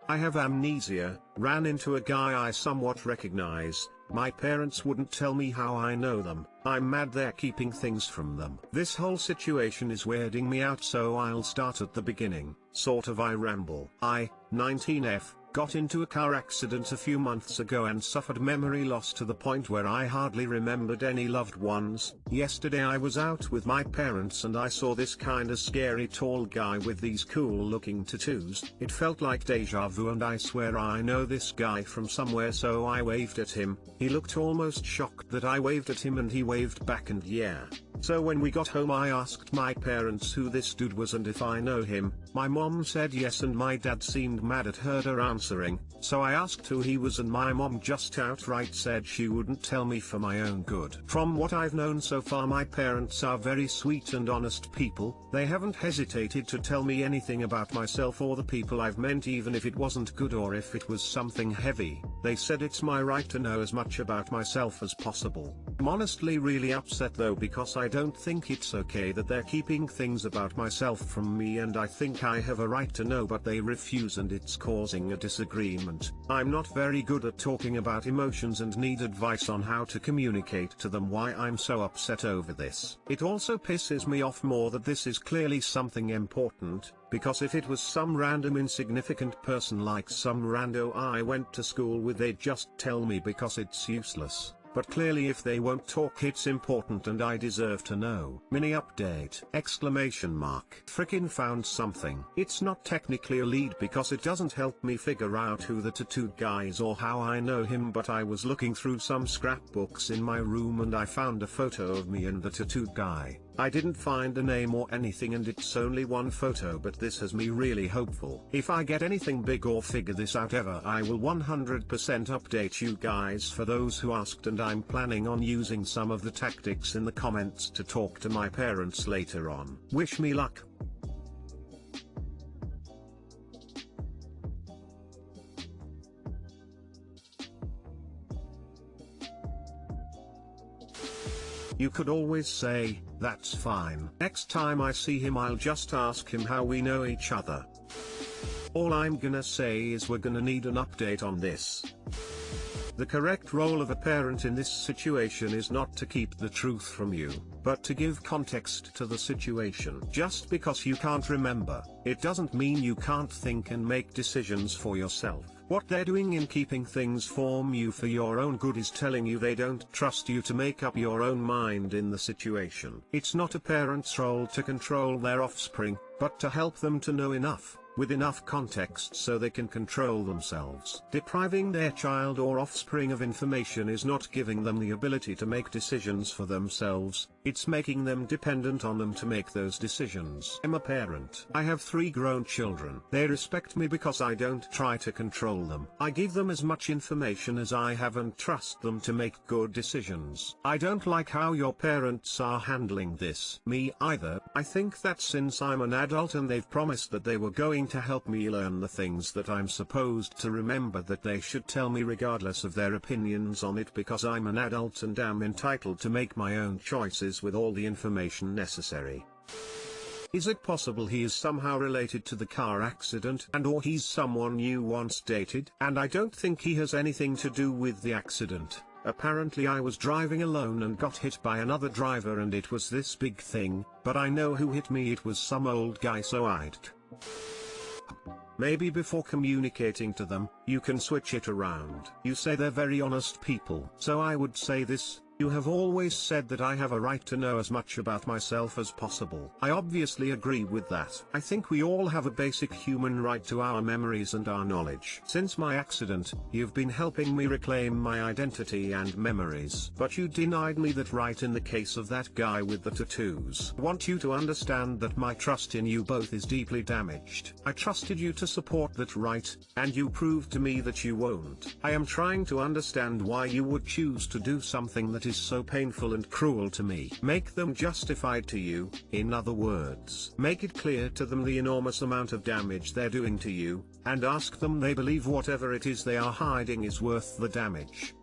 I have amnesia, ran into a guy I somewhat recognize, my parents wouldn't tell me how I know them, I'm mad they're keeping things from them. This whole situation is weirding me out, so I'll start at the beginning, sort of. I ramble. I, 19F, got into a car accident a few months ago and suffered memory loss to the point where I hardly remembered any loved ones. Yesterday I was out with my parents and I saw this kinda scary tall guy with these cool looking tattoos. It felt like deja vu and I swear I know this guy from somewhere, so I waved at him. He looked almost shocked that I waved at him and he waved back, and yeah. So when we got home I asked my parents who this dude was and if I know him. My mom said yes and my dad seemed mad at her answering, so I asked who he was and my mom just outright said she wouldn't tell me for my own good. From what I've known so far, my parents are very sweet and honest people. They haven't hesitated to tell me anything about myself or the people I've met, even if it wasn't good or if it was something heavy. They said it's my right to know as much about myself as possible. I'm honestly really upset though, because I don't think it's okay that they're keeping things about myself from me, and I think I have a right to know, but they refuse and it's causing a disagreement. I'm not very good at talking about emotions and need advice on how to communicate to them why I'm so upset over this. It also pisses me off more that this is clearly something important, because if it was some random insignificant person like some rando I went to school with, they'd just tell me because it's useless. But clearly if they won't talk, it's important and I deserve to know. Mini update! Exclamation mark. Frickin' found something. It's not technically a lead because it doesn't help me figure out who the tattooed guy is or how I know him, but I was looking through some scrapbooks in my room and I found a photo of me and the tattooed guy. I didn't find a name or anything and it's only one photo, but this has me really hopeful. If I get anything big or figure this out ever, I will 100% update you guys. For those who asked, and I'm planning on using some of the tactics in the comments to talk to my parents later on. Wish me luck. You could always say, that's fine. Next time I see him I'll just ask him how we know each other. All I'm gonna say is we're gonna need an update on this. The correct role of a parent in this situation is not to keep the truth from you, but to give context to the situation. Just because you can't remember, it doesn't mean you can't think and make decisions for yourself. What they're doing in keeping things from you for your own good is telling you they don't trust you to make up your own mind in the situation. It's not a parent's role to control their offspring, but to help them to know enough, with enough context so they can control themselves. Depriving their child or offspring of information is not giving them the ability to make decisions for themselves, it's making them dependent on them to make those decisions. I'm a parent. I have 3 grown children. They respect me because I don't try to control them. I give them as much information as I have and trust them to make good decisions. I don't like how your parents are handling this. Me either. I think that since I'm an adult and they've promised that they were going to help me learn the things that I'm supposed to remember, that they should tell me regardless of their opinions on it, because I'm an adult and am entitled to make my own choices with all the information necessary. Is it possible he is somehow related to the car accident, and or he's someone you once dated? And I don't think he has anything to do with the accident. Apparently I was driving alone and got hit by another driver and it was this big thing, but I know who hit me. It was some old guy, so I'd maybe before communicating to them, you can switch it around. You say they're very honest people. So I would say this: you have always said that I have a right to know as much about myself as possible. I obviously agree with that. I think we all have a basic human right to our memories and our knowledge. Since my accident, you've been helping me reclaim my identity and memories. But you denied me that right in the case of that guy with the tattoos. I want you to understand that my trust in you both is deeply damaged. I trusted you to support that right, and you proved to me that you won't. I am trying to understand why you would choose to do something that is so painful and cruel to me. Make them justified to you. In other words, make it clear to them the enormous amount of damage they're doing to you, and ask them they believe whatever it is they are hiding is worth the damage.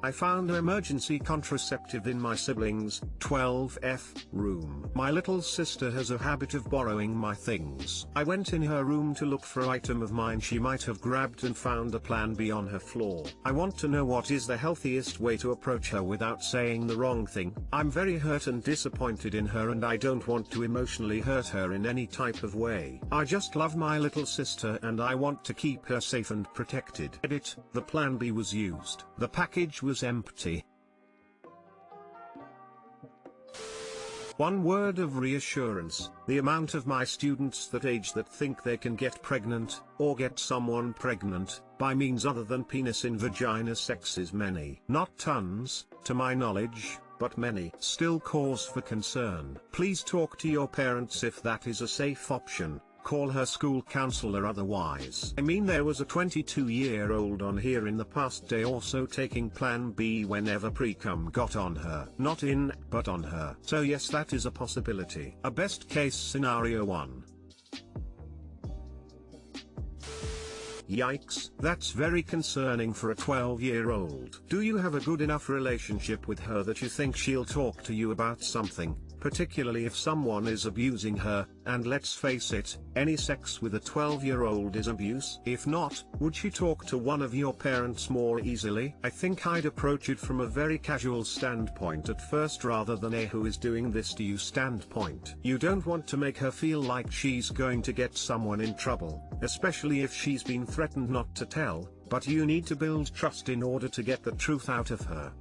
I found an emergency contraceptive in my siblings' 12F room. My little sister has a habit of borrowing my things. I went in her room to look for an item of mine she might have grabbed and found a plan B on her floor. I want to know what is the healthiest way to approach her without saying the wrong thing. I'm very hurt and disappointed in her, and I don't want to emotionally hurt her in any type of way. I just love my little sister and I want to keep her safe and protected. Edit: the plan B was used. The package was empty. One word of reassurance: the amount of my students that age that think they can get pregnant, or get someone pregnant, by means other than penis in vagina sex is many. Not tons, to my knowledge, but many. Still cause for concern. Please talk to your parents if that is a safe option. Call her school counselor otherwise. I mean, there was a 22-year-old on here in the past day also taking Plan B whenever pre-cum got on her. Not in, but on her. So yes, that is a possibility. A best case scenario 1. Yikes, that's very concerning for a 12-year-old. Do you have a good enough relationship with her that you think she'll talk to you about something, particularly if someone is abusing her? And let's face it, any sex with a 12-year-old is abuse. If not, would she talk to one of your parents more easily? I think I'd approach it from a very casual standpoint at first rather than a who is doing this to you standpoint. You don't want to make her feel like she's going to get someone in trouble, especially if she's been threatened not to tell, but you need to build trust in order to get the truth out of her.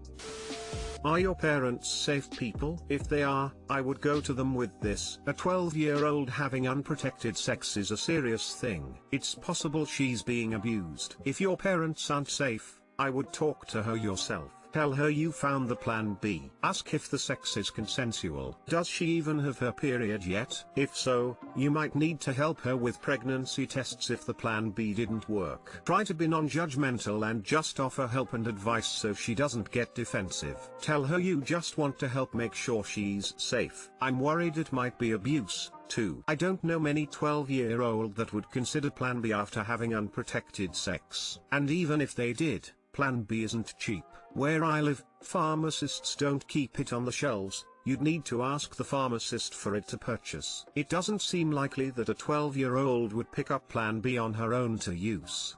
Are your parents safe people? If they are, I would go to them with this. A 12-year-old having unprotected sex is a serious thing. It's possible she's being abused. If your parents aren't safe, I would talk to her yourself. Tell her you found the Plan B. Ask if the sex is consensual. Does she even have her period yet? If so, you might need to help her with pregnancy tests if the Plan B didn't work. Try to be non-judgmental and just offer help and advice so she doesn't get defensive. Tell her you just want to help make sure she's safe. I'm worried it might be abuse, too. I don't know many 12-year-old that would consider Plan B after having unprotected sex. And even if they did, Plan B isn't cheap. Where I live, pharmacists don't keep it on the shelves. You'd need to ask the pharmacist for it to purchase. It doesn't seem likely that a 12-year-old would pick up Plan B on her own to use.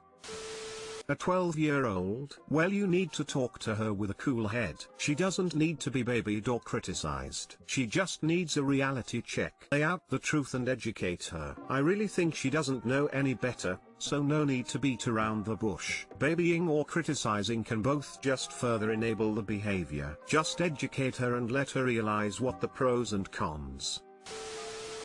A 12-year-old? Well, you need to talk to her with a cool head. She doesn't need to be babied or criticized. She just needs a reality check. Lay out the truth and educate her. I really think she doesn't know any better, so no need to beat around the bush. Babying or criticizing can both just further enable the behavior. Just educate her and let her realize what the pros and cons.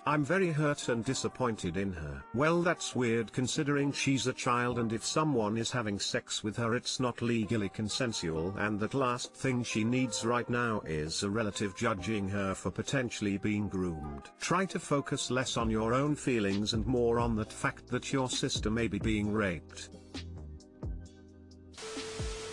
I'm very hurt and disappointed in her. Well, that's weird considering she's a child, and if someone is having sex with her it's not legally consensual, and that last thing she needs right now is a relative judging her for potentially being groomed. Try to focus less on your own feelings and more on that fact that your sister may be being raped.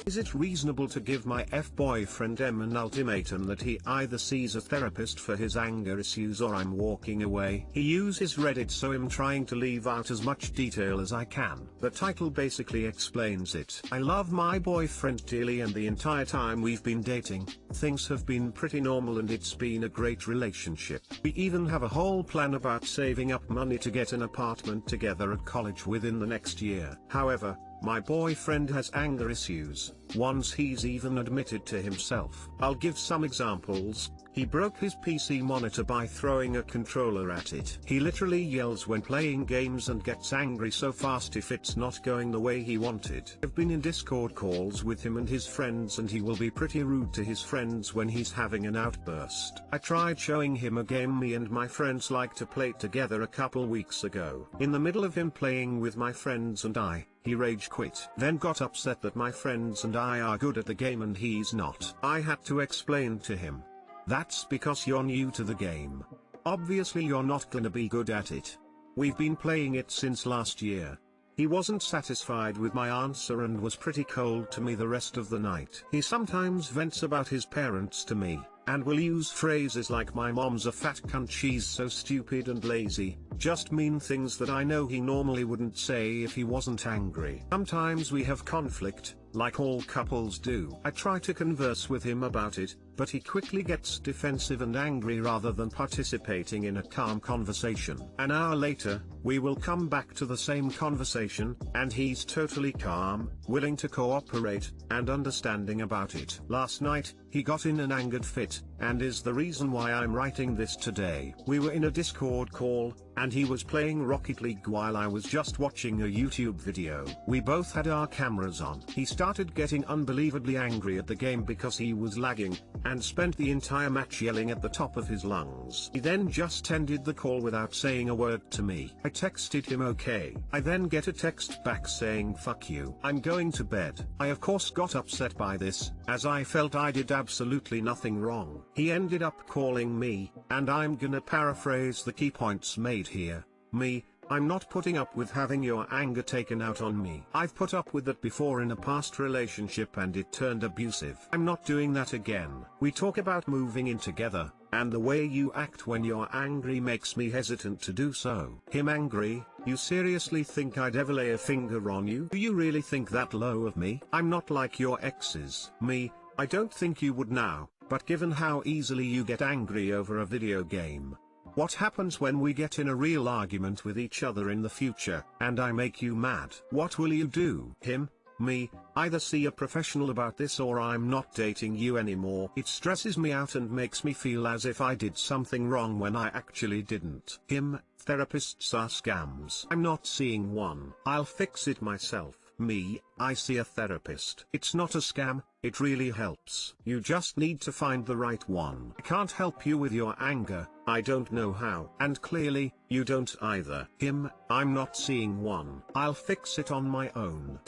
Is it reasonable to give my boyfriend M an ultimatum that he either sees a therapist for his anger issues or I'm walking away? He uses Reddit, so I'm trying to leave out as much detail as I can. The title basically explains it. I love my boyfriend dearly, and the entire time we've been dating, things have been pretty normal and it's been a great relationship. We even have a whole plan about saving up money to get an apartment together at college within the next year. However, my boyfriend has anger issues, ones he's even admitted to himself. I'll give some examples. He broke his PC monitor by throwing a controller at it. He literally yells when playing games and gets angry so fast if it's not going the way he wanted. I've been in Discord calls with him and his friends, and he will be pretty rude to his friends when he's having an outburst. I tried showing him a game me and my friends like to play together a couple weeks ago. In the middle of him playing with my friends and he rage quit. Then got upset that my friends and I are good at the game and he's not. I had to explain to him, that's because you're new to the game. Obviously you're not gonna be good at it. We've been playing it since last year. He wasn't satisfied with my answer and was pretty cold to me the rest of the night. He sometimes vents about his parents to me, and will use phrases like my mom's a fat cunt, she's so stupid and lazy, just mean things that I know he normally wouldn't say if he wasn't angry. Sometimes we have conflict, like all couples do. I try to converse with him about it, but he quickly gets defensive and angry rather than participating in a calm conversation. An hour later, we will come back to the same conversation, and he's totally calm, willing to cooperate, and understanding about it. Last night, he got in an angered fit, and is the reason why I'm writing this today. We were in a Discord call, and he was playing Rocket League while I was just watching a YouTube video. We both had our cameras on. He started getting unbelievably angry at the game because he was lagging, and spent the entire match yelling at the top of his lungs. He then just ended the call without saying a word to me. I texted him okay. I then get a text back saying fuck you. I'm going to bed. I of course got upset by this, as I felt I did absolutely nothing wrong. He ended up calling me, and I'm gonna paraphrase the key points made here. Me, I'm not putting up with having your anger taken out on me. I've put up with that before in a past relationship and it turned abusive. I'm not doing that again. We talk about moving in together, and the way you act when you're angry makes me hesitant to do so. Him angry, you seriously think I'd ever lay a finger on you? Do you really think that low of me? I'm not like your exes. Me, I don't think you would now, but given how easily you get angry over a video game. What happens when we get in a real argument with each other in the future, and I make you mad? What will you do? Him, me, either see a professional about this or I'm not dating you anymore. It stresses me out and makes me feel as if I did something wrong when I actually didn't. Him, therapists are scams. I'm not seeing one. I'll fix it myself. Me, I see a therapist. It's not a scam, it really helps. You just need to find the right one. I can't help you with your anger, I don't know how. And clearly, you don't either. Him, I'm not seeing one. I'll fix it on my own.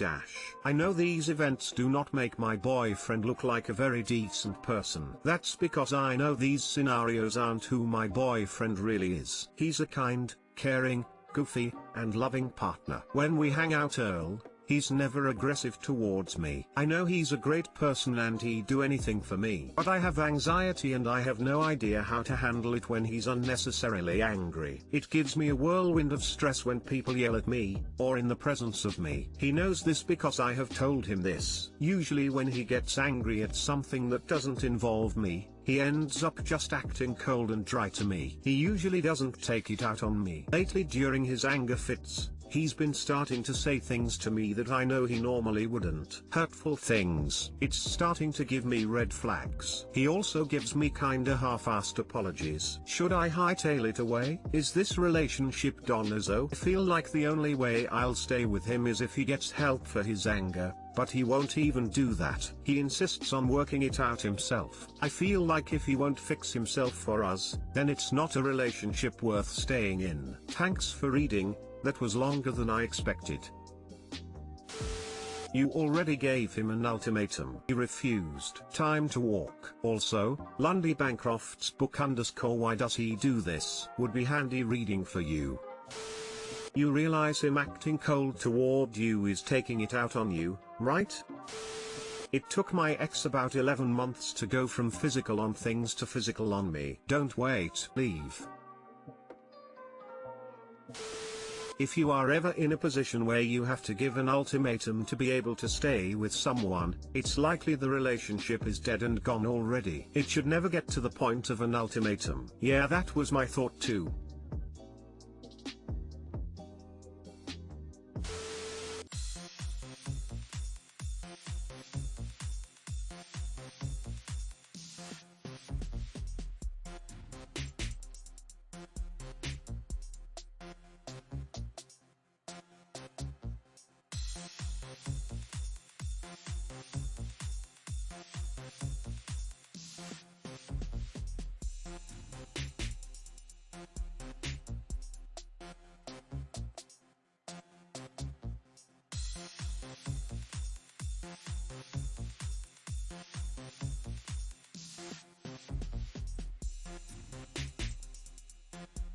I know these events do not make my boyfriend look like a very decent person. That's because I know these scenarios aren't who my boyfriend really is. He's a kind, caring, goofy, and loving partner. When we hang out he's never aggressive towards me. I know he's a great person and he'd do anything for me. But I have anxiety and I have no idea how to handle it when he's unnecessarily angry. It gives me a whirlwind of stress when people yell at me, or in the presence of me. He knows this because I have told him this. Usually when he gets angry at something that doesn't involve me, he ends up just acting cold and dry to me. He usually doesn't take it out on me. Lately during his anger fits, he's been starting to say things to me that I know he normally wouldn't. Hurtful things. It's starting to give me red flags. He also gives me kinda half-assed apologies. Should I hightail it away? Is this relationship done as I feel like the only way I'll stay with him is if he gets help for his anger, but he won't even do that. He insists on working it out himself. I feel like if he won't fix himself for us, then it's not a relationship worth staying in. Thanks for reading. That was longer than I expected. You already gave him an ultimatum. He refused. Time to walk. Also, Lundy Bancroft's book _ Why Does He Do This? Would be handy reading for you. You realize him acting cold toward you is taking it out on you, right? It took my ex about 11 months to go from physical on things to physical on me. Don't wait. Leave. If you are ever in a position where you have to give an ultimatum to be able to stay with someone, it's likely the relationship is dead and gone already. It should never get to the point of an ultimatum. Yeah, that was my thought too.